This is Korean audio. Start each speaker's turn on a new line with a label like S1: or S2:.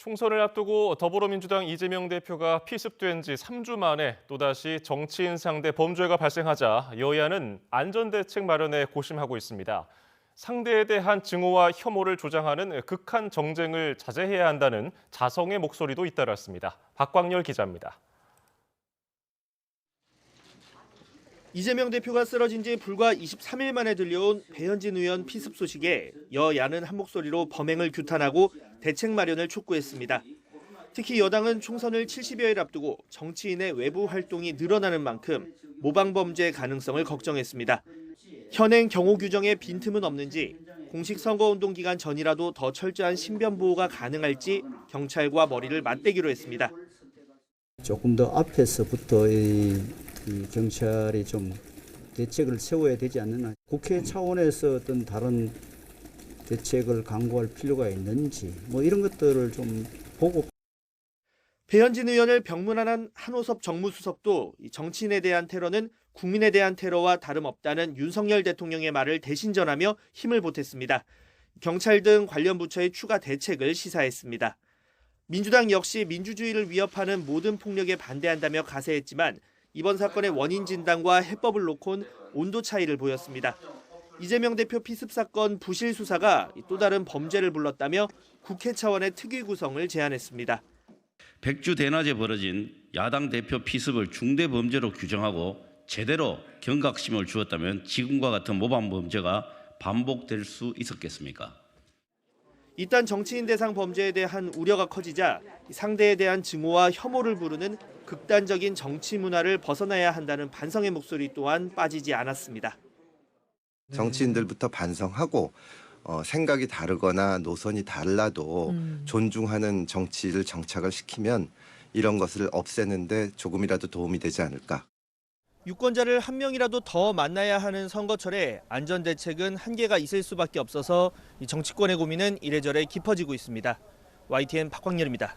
S1: 총선을 앞두고 더불어민주당 이재명 대표가 피습된 지 3주 만에 또다시 정치인 상대 범죄가 발생하자 여야는 안전대책 마련에 고심하고 있습니다. 상대에 대한 증오와 혐오를 조장하는 극한 정쟁을 자제해야 한다는 자성의 목소리도 잇따랐습니다. 박광열 기자입니다.
S2: 이재명 대표가 쓰러진 지 불과 23일 만에 들려온 배현진 의원 피습 소식에 여야는 한 목소리로 범행을 규탄하고 대책 마련을 촉구했습니다. 특히 여당은 총선을 70여일 앞두고 정치인의 외부 활동이 늘어나는 만큼 모방 범죄 가능성을 걱정했습니다. 현행 경호 규정에 빈틈은 없는지, 공식 선거운동 기간 전이라도 더 철저한 신변 보호가 가능할지 경찰과 머리를 맞대기로 했습니다.
S3: 조금 더 앞에서부터 이 경찰이 좀 대책을 세워야 되지 않느냐. 국회 차원에서 어떤 다른 대책을 강구할 필요가 있는지 이런 것들을 좀 보고.
S2: 배현진 의원을 병문안한 한호섭 정무수석도 정치인에 대한 테러는 국민에 대한 테러와 다름없다는 윤석열 대통령의 말을 대신 전하며 힘을 보탰습니다. 경찰 등 관련 부처의 추가 대책을 시사했습니다. 민주당 역시 민주주의를 위협하는 모든 폭력에 반대한다며 가세했지만 이번 사건의 원인 진단과 해법을 놓곤 온도 차이를 보였습니다. 이재명 대표 피습 사건 부실 수사가 또 다른 범죄를 불렀다며 국회 차원의 특위 구성을 제안했습니다.
S4: 백주 대낮에 벌어진 야당 대표 피습을 중대 범죄로 규정하고 제대로 경각심을 주었다면 지금과 같은 모방 범죄가 반복될 수 있었겠습니까?
S2: 이딴 정치인 대상 범죄에 대한 우려가 커지자 상대에 대한 증오와 혐오를 부르는 극단적인 정치 문화를 벗어나야 한다는 반성의 목소리 또한 빠지지 않았습니다.
S5: 정치인들부터 반성하고 생각이 다르거나 노선이 달라도 존중하는 정치를 정착을 시키면 이런 것을 없애는데 조금이라도 도움이 되지 않을까.
S2: 유권자를 한 명이라도 더 만나야 하는 선거철에 안전대책은 한계가 있을 수밖에 없어서 정치권의 고민은 이래저래 깊어지고 있습니다. YTN 박광열입니다.